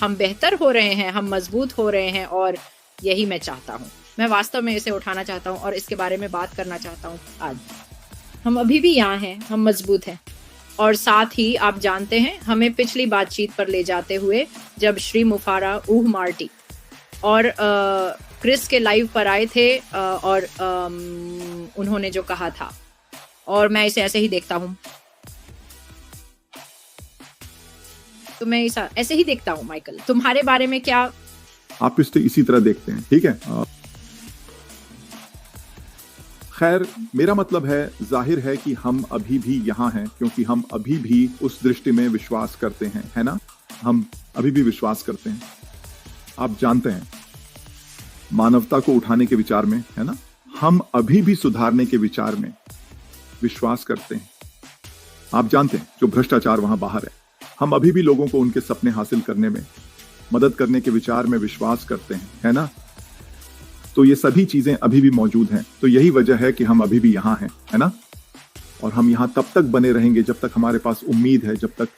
हम बेहतर हो रहे हैं, हम मजबूत हो रहे हैं, और यही मैं चाहता हूँ। मैं वास्तव में इसे उठाना चाहता हूँ और इसके बारे में बात करना चाहता हूँ आज। हम अभी भी यहाँ हैं, हम मजबूत हैं। और साथ ही आप जानते हैं, हमें पिछली बातचीत पर ले जाते हुए जब श्री मुफारा ऊह मार्टी और क्रिस के लाइव पर आए थे और उन्होंने जो कहा था, और मैं इसे ऐसे ही देखता हूँ, तो मैं ऐसे ही देखता हूँ। माइकल, तुम्हारे बारे में क्या? आप इसी तरह देखते हैं, ठीक है? खैर, मेरा मतलब है, जाहिर है कि हम अभी भी यहाँ हैं क्योंकि हम अभी भी उस दृष्टि में विश्वास करते हैं, है ना? हम अभी भी विश्वास करते हैं। आप जानते हैं, मानवता को उठाने के विचार में, है ना? हम अभी भी सुधारने के विचार में विश्वास करते हैं। आप जानते हैं, जो भ्रष्टाचार वहां बाहर है, हम अभी भी लोगों को उनके सपने हासिल करने में मदद करने के विचार में विश्वास करते हैं, है ना? तो ये सभी चीजें अभी भी मौजूद हैं। तो यही वजह है कि हम अभी भी यहाँ हैं, है ना? और हम यहाँ तब तक बने रहेंगे जब तक हमारे पास उम्मीद है, जब तक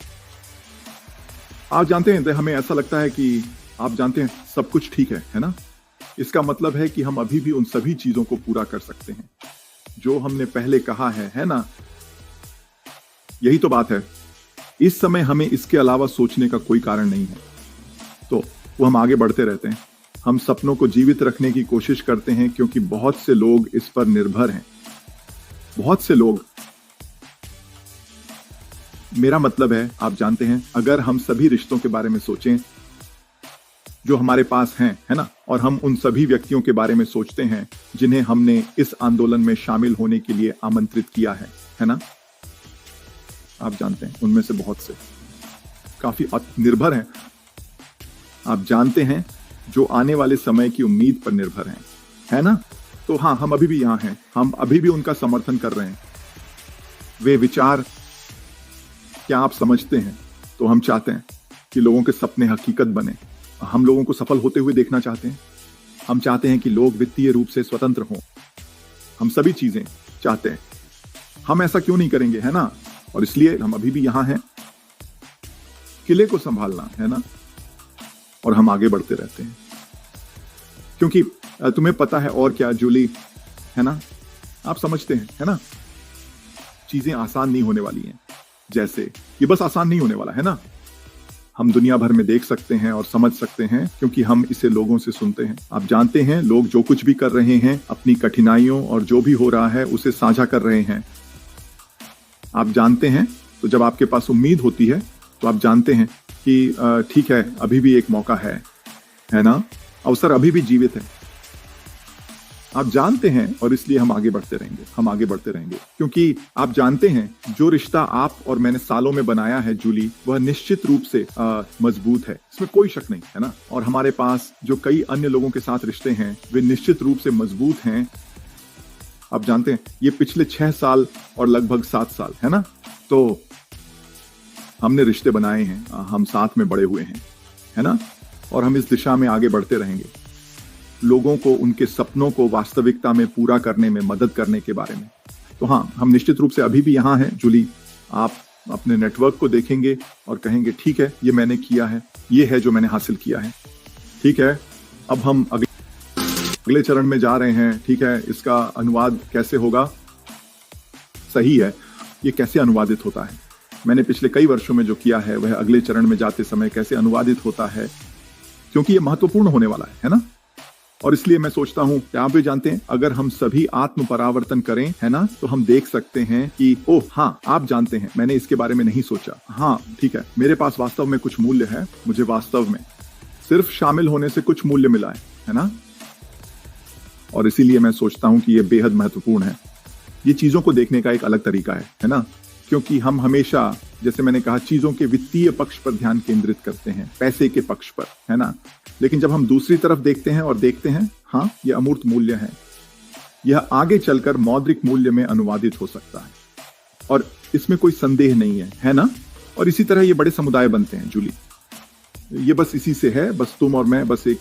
आप जानते हैं, हमें ऐसा लगता है कि आप जानते हैं सब कुछ ठीक है ना? इसका मतलब है कि हम अभी भी उन सभी चीजों को पूरा कर सकते हैं जो हमने पहले कहा है ना? यही तो बात है। इस समय हमें इसके अलावा सोचने का कोई कारण नहीं है, तो वो हम आगे बढ़ते रहते हैं। हम सपनों को जीवित रखने की कोशिश करते हैं क्योंकि बहुत से लोग इस पर निर्भर हैं। बहुत से लोग, मेरा मतलब है, आप जानते हैं, अगर हम सभी रिश्तों के बारे में सोचें जो हमारे पास हैं, है ना? और हम उन सभी व्यक्तियों के बारे में सोचते हैं जिन्हें हमने इस आंदोलन में शामिल होने के लिए आमंत्रित किया है ना? आप जानते हैं, उनमें से बहुत से काफी निर्भर हैं। आप जानते हैं, जो आने वाले समय की उम्मीद पर निर्भर हैं, है ना? तो हाँ, हम अभी भी यहाँ हैं, हम अभी भी उनका समर्थन कर रहे हैं। वे विचार, क्या आप समझते हैं? तो हम चाहते हैं कि लोगों के सपने हकीकत बने। हम लोगों को सफल होते हुए देखना चाहते हैं। हम चाहते हैं कि लोग वित्तीय रूप से स्वतंत्र हों। हम सभी चीजें चाहते हैं। हम ऐसा क्यों नहीं करेंगे, है ना? और इसलिए हम अभी भी यहाँ हैं, किले को संभालना, है ना? और हम आगे बढ़ते रहते हैं क्योंकि तुम्हें पता है, और क्या जूली, है ना? आप समझते हैं, है ना? चीजें आसान नहीं होने वाली हैं। जैसे ये बस आसान नहीं होने वाला, है ना? हम दुनिया भर में देख सकते हैं और समझ सकते हैं क्योंकि हम इसे लोगों से सुनते हैं। आप जानते हैं, लोग जो कुछ भी कर रहे हैं, अपनी कठिनाइयों और जो भी हो रहा है उसे साझा कर रहे हैं। आप जानते हैं, तो जब आपके पास उम्मीद होती है तो आप जानते हैं कि ठीक है, अभी भी एक मौका है ना? अवसर अभी भी जीवित है। आप जानते हैं, और इसलिए हम आगे बढ़ते रहेंगे क्योंकि आप जानते हैं, जो रिश्ता आप और मैंने सालों में बनाया है जूली, वह निश्चित रूप से मजबूत है, इसमें कोई शक नहीं, है ना? और हमारे पास जो कई अन्य लोगों के साथ रिश्ते हैं, वे निश्चित रूप से मजबूत हैं। आप जानते हैं, ये पिछले 6 साल और लगभग 7 साल, है ना? तो हमने रिश्ते बनाए हैं, हम साथ में बड़े हुए हैं, है ना? और हम इस दिशा में आगे बढ़ते रहेंगे, लोगों को उनके सपनों को वास्तविकता में पूरा करने में मदद करने के बारे में। तो हाँ, हम निश्चित रूप से अभी भी यहाँ हैं जूली। आप अपने नेटवर्क को देखेंगे और कहेंगे, ठीक है, ये मैंने किया है, ये है जो मैंने हासिल किया है, ठीक है। अब हम अगले चरण में जा रहे हैं, ठीक है। इसका अनुवाद कैसे होगा? सही है, ये कैसे अनुवादित होता है, मैंने पिछले कई वर्षों में जो किया है वह अगले चरण में जाते समय कैसे अनुवादित होता है, क्योंकि ये महत्वपूर्ण होने वाला है ना? और इसलिए मैं सोचता हूँ कि आप भी जानते हैं, अगर हम सभी आत्म परावर्तन करें, है ना, तो हम देख सकते हैं कि ओह हाँ, आप जानते हैं, मैंने इसके बारे में नहीं सोचा। हाँ ठीक है, मेरे पास वास्तव में कुछ मूल्य है, मुझे वास्तव में सिर्फ शामिल होने से कुछ मूल्य मिला है ना? और इसीलिए मैं सोचता हूँ कि ये बेहद महत्वपूर्ण है। ये चीजों को देखने का एक अलग तरीका है ना? क्योंकि हम हमेशा, जैसे मैंने कहा, चीजों के वित्तीय पक्ष पर ध्यान केंद्रित करते हैं, पैसे के पक्ष पर, है ना? लेकिन जब हम दूसरी तरफ देखते हैं और देखते हैं, हाँ, ये अमूर्त मूल्य है, यह आगे चलकर मौद्रिक मूल्य में अनुवादित हो सकता है, और इसमें कोई संदेह नहीं है ना? और इसी तरह ये बड़े समुदाय बनते हैं जूली। ये बस इसी से है, बस तुम और मैं, बस 1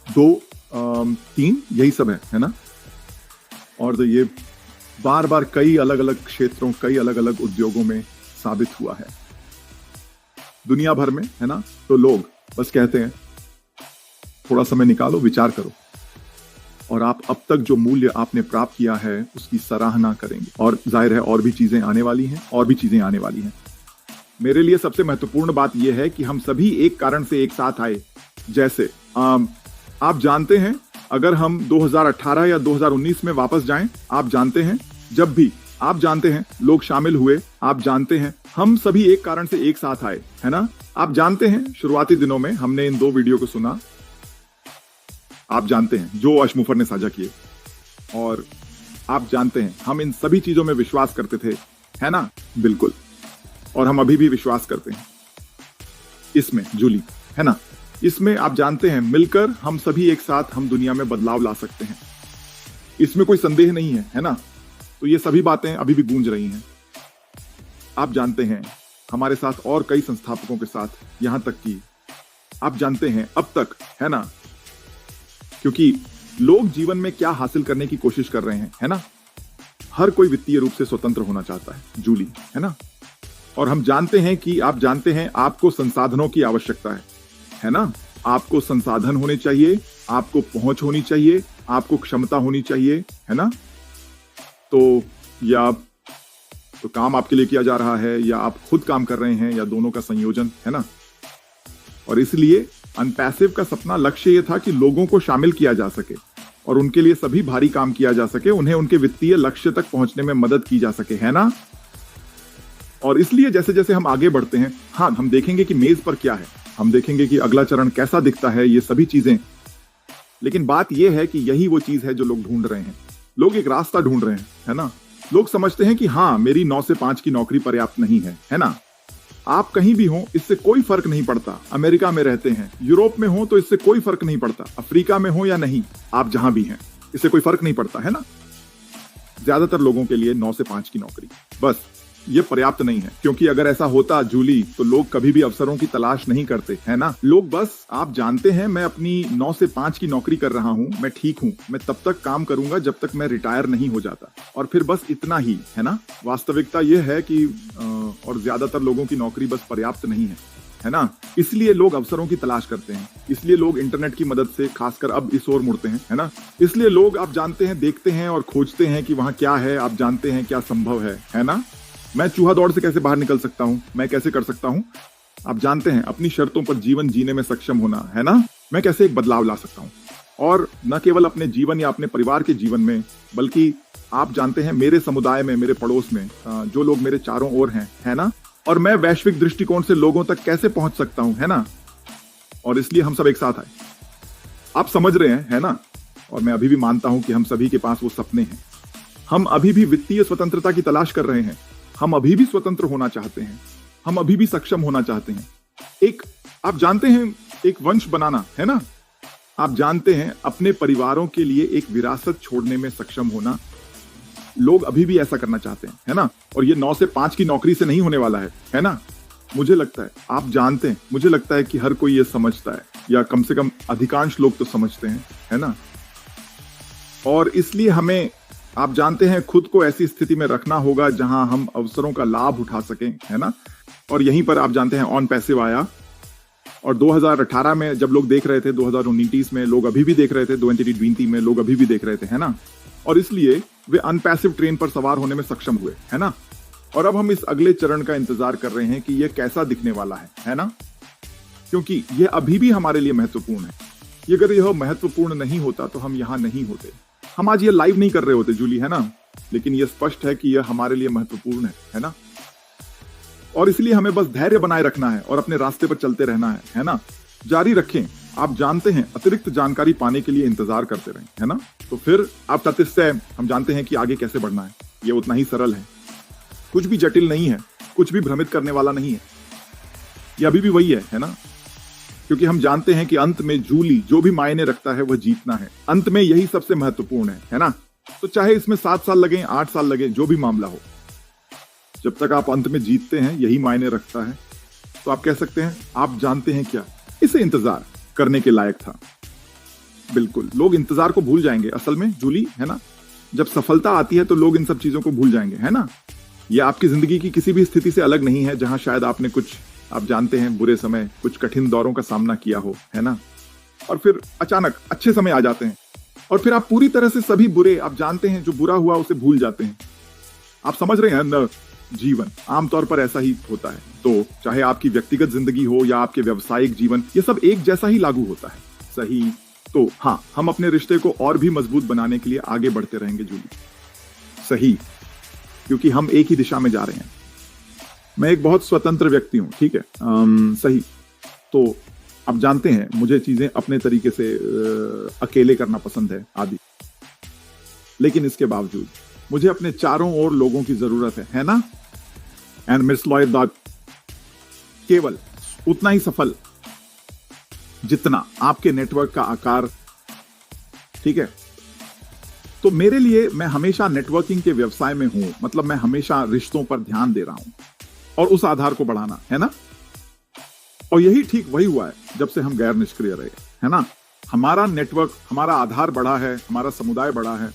2 3 यही सब है ना? और तो ये बार बार कई अलग अलग क्षेत्रों, कई अलग अलग उद्योगों में साबित हुआ है दुनिया भर में, है ना? तो लोग बस कहते हैं थोड़ा समय निकालो, विचार करो, और आप अब तक जो मूल्य आपने प्राप्त किया है उसकी सराहना करेंगे। और जाहिर है और भी चीजें आने वाली हैं, और भी चीजें आने वाली हैं। मेरे लिए सबसे महत्वपूर्ण बात यह है कि हम सभी एक कारण से एक साथ आए। जैसे आप जानते हैं, अगर हम 2018 या 2019 में वापस जाएं, आप जानते हैं जब भी आप जानते हैं लोग शामिल हुए, आप जानते हैं हम सभी एक कारण से एक साथ आए, है ना। आप जानते हैं शुरुआती दिनों में हमने इन 2 वीडियो को सुना, आप जानते हैं जो अशमुफर ने साझा किए, और आप जानते हैं हम इन सभी चीजों में विश्वास करते थे, है ना। बिल्कुल, और हम अभी भी विश्वास करते हैं इसमें, जूली, है ना। इसमें आप जानते हैं मिलकर हम सभी एक साथ हम दुनिया में बदलाव ला सकते हैं, इसमें कोई संदेह नहीं है ना। तो ये सभी बातें अभी भी गूंज रही हैं। आप जानते हैं हमारे साथ और कई संस्थापकों के साथ, यहां तक कि आप जानते हैं अब तक, है ना, क्योंकि लोग जीवन में क्या हासिल करने की कोशिश कर रहे हैं, है ना। हर कोई वित्तीय रूप से स्वतंत्र होना चाहता है, जूली, है ना। और हम जानते हैं कि आप जानते हैं आपको संसाधनों की आवश्यकता है ना। आपको संसाधन होने चाहिए, आपको पहुंच होनी चाहिए, आपको क्षमता होनी चाहिए, है ना। तो या तो काम आपके लिए किया जा रहा है, या आप खुद काम कर रहे हैं, या दोनों का संयोजन, है ना। और इसलिए अनपैसिव का सपना लक्ष्य यह था कि लोगों को शामिल किया जा सके और उनके लिए सभी भारी काम किया जा सके, उन्हें उनके वित्तीय लक्ष्य तक पहुंचने में मदद की जा सके, है ना। और इसलिए जैसे जैसे हम आगे बढ़ते हैं, हाँ, हम देखेंगे कि मेज पर क्या है, हम देखेंगे कि अगला चरण कैसा दिखता है, ये सभी चीजें। लेकिन बात यह है कि यही वो चीज है जो लोग ढूंढ रहे हैं। लोग एक रास्ता ढूंढ रहे हैं, है ना। लोग समझते हैं कि हाँ, मेरी 9 से 5 की नौकरी पर्याप्त नहीं है ना। आप कहीं भी हो इससे कोई फर्क नहीं पड़ता, अमेरिका में रहते हैं, यूरोप में हो तो इससे कोई फर्क नहीं पड़ता, अफ्रीका में हो या नहीं, आप जहां भी हैं इससे कोई फर्क नहीं पड़ता, है ना। ज्यादातर लोगों के लिए 9 से 5 की नौकरी बस ये पर्याप्त नहीं है, क्योंकि अगर ऐसा होता जूली तो लोग कभी भी अवसरों की तलाश नहीं करते, है ना। लोग बस, आप जानते हैं मैं अपनी 9 से 5 की नौकरी कर रहा हूँ, मैं ठीक हूँ, मैं तब तक काम करूंगा जब तक मैं रिटायर नहीं हो जाता, और फिर बस इतना ही, है ना। वास्तविकता यह है कि और ज्यादातर लोगों की नौकरी बस पर्याप्त नहीं है ना। इसलिए लोग अवसरों की तलाश करते हैं, इसलिए लोग इंटरनेट की मदद से खासकर अब इस ओर मुड़ते हैं, है ना। इसलिए लोग, आप जानते हैं, देखते हैं और खोजते हैं कि वहां क्या है, आप जानते हैं क्या संभव है ना। मैं चूहा दौड़ से कैसे बाहर निकल सकता हूं, मैं कैसे कर सकता हूं, आप जानते हैं, अपनी शर्तों पर जीवन जीने में सक्षम होना, है ना। मैं कैसे एक बदलाव ला सकता हूं, और न केवल अपने जीवन या अपने परिवार के जीवन में, बल्कि आप जानते हैं मेरे समुदाय में, मेरे पड़ोस में, जो लोग मेरे चारों ओर हैं, है ना। और मैं वैश्विक दृष्टिकोण से लोगों तक कैसे पहुंच सकता हूं, है ना। और इसलिए हम सब एक साथ आए, आप समझ रहे हैं, है ना। और मैं अभी भी मानता हूं कि हम सभी के पास वो सपने हैं। हम अभी भी वित्तीय स्वतंत्रता की तलाश कर रहे हैं, हम अभी भी स्वतंत्र होना चाहते हैं, हम अभी भी सक्षम होना चाहते हैं। एक, आप जानते हैं, एक वंश बनाना, है ना। आप जानते हैं अपने परिवारों के लिए एक विरासत छोड़ने में सक्षम होना, लोग अभी भी ऐसा करना चाहते हैं, है ना। और ये 9 से 5 की नौकरी से नहीं होने वाला है ना। मुझे लगता है, आप जानते हैं, मुझे लगता है कि हर कोई ये समझता है, या कम से कम अधिकांश लोग तो समझते हैं, है ना। और इसलिए हमें, आप जानते हैं, खुद को ऐसी स्थिति में रखना होगा जहां हम अवसरों का लाभ उठा सकें, है ना। और यहीं पर आप जानते हैं ऑन पैसिव आया, और 2018 में जब लोग देख रहे थे, 2019 में लोग अभी भी देख रहे थे, 2020 में लोग अभी भी देख रहे थे, है ना। और इसलिए वे अनपैसिव ट्रेन पर सवार होने में सक्षम हुए, है ना। और अब हम इस अगले चरण का इंतजार कर रहे हैं कि यह कैसा दिखने वाला है ना। क्योंकि यह अभी भी हमारे लिए महत्वपूर्ण है। अगर यह महत्वपूर्ण नहीं होता तो हम यहां नहीं होते, हम आज ये लाइव नहीं कर रहे होते, जूली, है ना। लेकिन यह स्पष्ट है कि यह हमारे लिए महत्वपूर्ण है ना। और इसलिए हमें बस धैर्य बनाए रखना है और अपने रास्ते पर चलते रहना है ना। जारी रखें। आप जानते हैं, अतिरिक्त जानकारी पाने के लिए इंतजार करते रहें, है ना। तो फिर आप तथ्य, हम जानते हैं कि आगे कैसे बढ़ना है। ये उतना ही सरल है, कुछ भी जटिल नहीं है, कुछ भी भ्रमित करने वाला नहीं है। ये अभी भी वही है ना। क्योंकि हम जानते हैं कि अंत में जूली जो भी मायने रखता है वह जीतना है। अंत में यही सबसे महत्वपूर्ण है ना। तो चाहे इसमें 7 साल लगे, 8 साल लगे, जो भी मामला हो, जब तक आप अंत में जीतते हैं यही मायने रखता है। तो आप कह सकते हैं, आप जानते हैं क्या, इसे इंतजार करने के लायक था। बिल्कुल, लोग इंतजार को भूल जाएंगे असल में, जूली, है ना। जब सफलता आती है तो लोग इन सब चीजों को भूल जाएंगे, है ना। ये आपकी जिंदगी की किसी भी स्थिति से अलग नहीं है जहां शायद आपने कुछ आप जानते हैं बुरे समय, कुछ कठिन दौरों का सामना किया हो, है ना, और फिर अचानक अच्छे समय आ जाते हैं और फिर आप पूरी तरह से सभी बुरे, आप जानते हैं जो बुरा हुआ उसे भूल जाते हैं। आप समझ रहे हैं न? जीवन आमतौर पर ऐसा ही होता है। तो चाहे आपकी व्यक्तिगत जिंदगी हो या आपके व्यावसायिक जीवन, ये सब एक जैसा ही लागू होता है। सही। तो हाँ, हम अपने रिश्ते को और भी मजबूत बनाने के लिए आगे बढ़ते रहेंगे जूली। सही, क्योंकि हम एक ही दिशा में जा रहे हैं। मैं एक बहुत स्वतंत्र व्यक्ति हूं, ठीक है। सही। तो आप जानते हैं मुझे चीजें अपने तरीके से अकेले करना पसंद है आदि, लेकिन इसके बावजूद मुझे अपने चारों ओर लोगों की जरूरत है ना। एंड मिस लॉयड केवल उतना ही सफल जितना आपके नेटवर्क का आकार, ठीक है। तो मेरे लिए, मैं हमेशा नेटवर्किंग के व्यवसाय में हूं, मतलब मैं हमेशा रिश्तों पर ध्यान दे रहा हूं और उस आधार को बढ़ाना, है ना। और यही ठीक वही हुआ है जब से हम गैर निष्क्रिय रहे, है ना। हमारा नेटवर्क, हमारा आधार बढ़ा है, हमारा समुदाय बढ़ा है।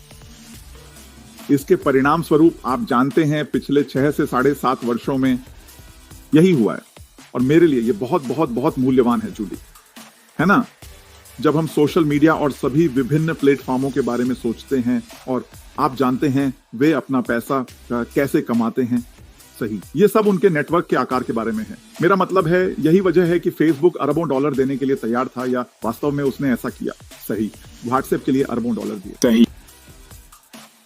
इसके परिणाम स्वरूप आप जानते हैं पिछले 6 से 7.5 वर्षों में यही हुआ है और मेरे लिए ये बहुत बहुत बहुत मूल्यवान है जूली, है ना। जब हम सोशल मीडिया और सभी विभिन्न प्लेटफॉर्मों के बारे में सोचते हैं और आप जानते हैं वे अपना पैसा कैसे कमाते हैं, सही, ये सब उनके नेटवर्क के आकार के बारे में है। मेरा मतलब है यही वजह है कि फेसबुक अरबों डॉलर देने के लिए तैयार था, या वास्तव में उसने ऐसा किया। सही। व्हाट्सएप के लिए अरबों डॉलर दिए। सही।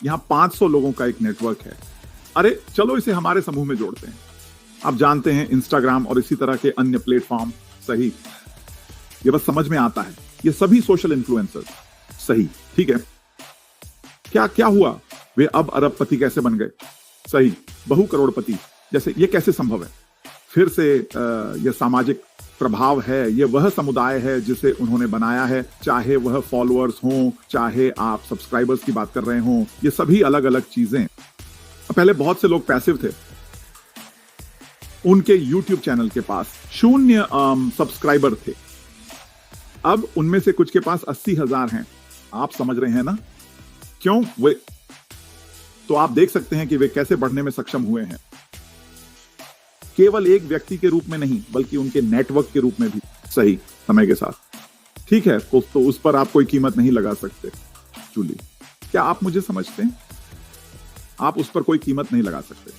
यहाँ 500 लोगों का एक नेटवर्क है। अरे चलो इसे हमारे समूह में जोड़ते हैं। आप जानते हैं इंस्टाग्राम और इसी तरह के अन्य प्लेटफॉर्म, सही, ये बस समझ में आता है, ये सभी सोशल इन्फ्लुएंसर, सही, ठीक है। क्या क्या हुआ, वे अब अरबपति कैसे बन गए, सही, बहु करोड़पति जैसे, ये कैसे संभव है। फिर से यह सामाजिक प्रभाव है, ये वह समुदाय है जिसे उन्होंने बनाया है, चाहे वह फॉलोअर्स हों, चाहे आप सब्सक्राइबर्स की बात कर रहे हों, ये सभी अलग अलग चीजें। पहले बहुत से लोग पैसिव थे, उनके YouTube चैनल के पास 0 सब्सक्राइबर थे, अब उनमें से कुछ के पास 80,000 हैं। आप समझ रहे हैं ना क्यों वे, तो आप देख सकते हैं कि वे कैसे बढ़ने में सक्षम हुए हैं, केवल एक व्यक्ति के रूप में नहीं बल्कि उनके नेटवर्क के रूप में भी, सही, समय के साथ, ठीक है। तो उस पर आप कोई कीमत नहीं लगा सकते जूली, क्या आप मुझे समझते हैं? आप उस पर कोई कीमत नहीं लगा सकते,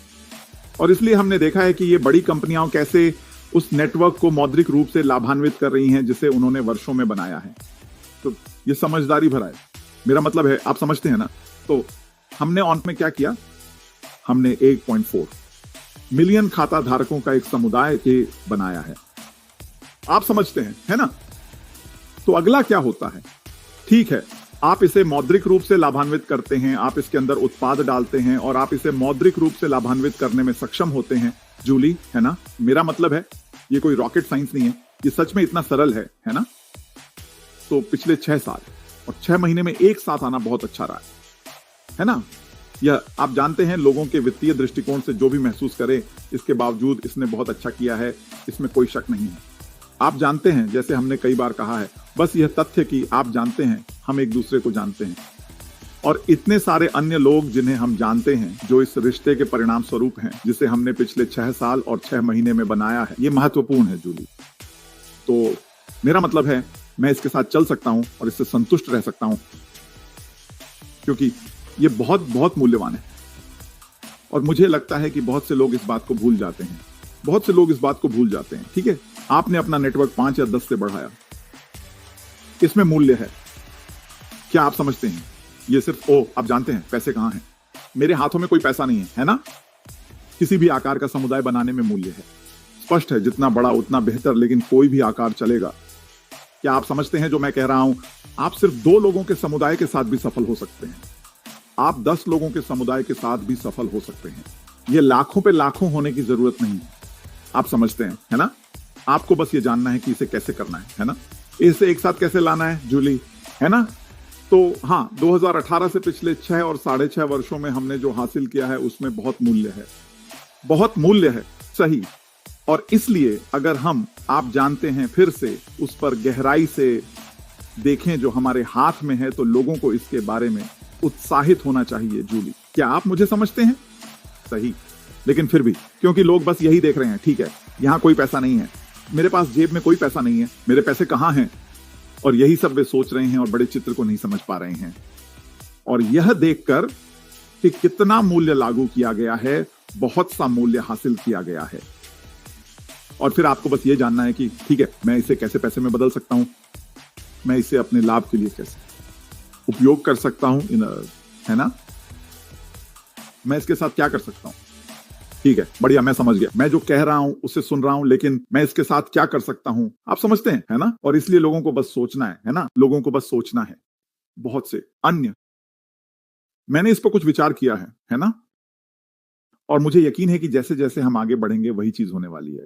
और इसलिए हमने देखा है कि ये बड़ी कंपनियां कैसे उस नेटवर्क को मौद्रिक रूप से लाभान्वित कर रही हैं जिसे उन्होंने वर्षों में बनाया है। तो ये समझदारी भरा है, मेरा मतलब है, आप समझते हैं ना। तो हमने ऑन में क्या किया, हमने 1.4 मिलियन खाता धारकों का एक समुदाय के बनाया है, आप समझते हैं, है ना। तो अगला क्या होता है, ठीक है, आप इसे मौद्रिक रूप से लाभान्वित करते हैं, आप इसके अंदर उत्पाद डालते हैं और आप इसे मौद्रिक रूप से लाभान्वित करने में सक्षम होते हैं जूली, है ना। मेरा मतलब है ये कोई रॉकेट साइंस नहीं है, ये सच में इतना सरल है ना। तो पिछले 6 साल और 6 महीने में एक साथ आना बहुत अच्छा रहा है ना। यह आप जानते हैं लोगों के वित्तीय दृष्टिकोण से जो भी महसूस करे, इसके बावजूद इसने बहुत अच्छा किया है, इसमें कोई शक नहीं है। आप जानते हैं, जैसे हमने कई बार कहा है, बस यह तथ्य कि आप जानते हैं हम एक दूसरे को जानते हैं और इतने सारे अन्य लोग जिन्हें हम जानते हैं जो इस रिश्ते के परिणाम स्वरूप हैं, जिसे हमने पिछले 6 साल और 6 महीने में बनाया है, ये महत्वपूर्ण है जूली। तो मेरा मतलब है मैं इसके साथ चल सकता हूं और इससे संतुष्ट रह सकता हूं क्योंकि ये बहुत बहुत मूल्यवान है। और मुझे लगता है कि बहुत से लोग इस बात को भूल जाते हैं, बहुत से लोग इस बात को भूल जाते हैं, ठीक है। आपने अपना नेटवर्क 5 या 10 से बढ़ाया, इसमें मूल्य है, क्या आप समझते हैं? ये सिर्फ आप जानते हैं पैसे कहां हैं, मेरे हाथों में कोई पैसा नहीं है ना। किसी भी आकार का समुदाय बनाने में मूल्य है, स्पष्ट है, जितना बड़ा उतना बेहतर, लेकिन कोई भी आकार चलेगा। क्या आप समझते हैं जो मैं कह रहा हूं? आप सिर्फ 2 लोगों के समुदाय के साथ भी सफल हो सकते हैं, आप 10 लोगों के समुदाय के साथ भी सफल हो सकते हैं। ये लाखों पे लाखों होने की जरूरत नहीं है, आप समझते हैं, है ना। आपको बस ये जानना है कि इसे कैसे करना है ना, इसे एक साथ कैसे लाना है जूली, है ना। तो हाँ, 2018 से पिछले 6 और 6.5 वर्षों में हमने जो हासिल किया है उसमें बहुत मूल्य है, बहुत मूल्य है, सही। और इसलिए अगर हम, आप जानते हैं, फिर से उस पर गहराई से देखें जो हमारे हाथ में है, तो लोगों को इसके बारे में उत्साहित होना चाहिए जूली। क्या आप मुझे समझते हैं? सही। लेकिन फिर भी क्योंकि लोग बस यही देख रहे हैं, ठीक है, यहाँ कोई पैसा नहीं है, मेरे पास जेब में कोई पैसा नहीं है, मेरे पैसे कहाँ हैं? और यही सब वे सोच रहे हैं और बड़े चित्र को नहीं समझ पा रहे हैं। और यह देखकर कि कितना मूल्य लागू किया गया है, बहुत सा मूल्य हासिल किया गया है। और फिर आपको बस ये जानना है कि ठीक है, मैं इसे कैसे पैसे में बदल सकता हूं, मैं इसे अपने लाभ के लिए कैसे उपयोग कर सकता हूं, है ना? मैं इसके साथ क्या कर सकता हूं? ठीक है, बढ़िया, मैं समझ गया। मैं जो कह रहा हूं उसे सुन रहा हूं, लेकिन मैं इसके साथ क्या कर सकता हूं? आप समझते हैं, है ना? और इसलिए लोगों को बस सोचना है ना? लोगों को बस सोचना है। बहुत से अन्य, मैंने इस पर कुछ विचार किया है ना? और मुझे यकीन है कि जैसे जैसे हम आगे बढ़ेंगे वही चीज होने वाली है।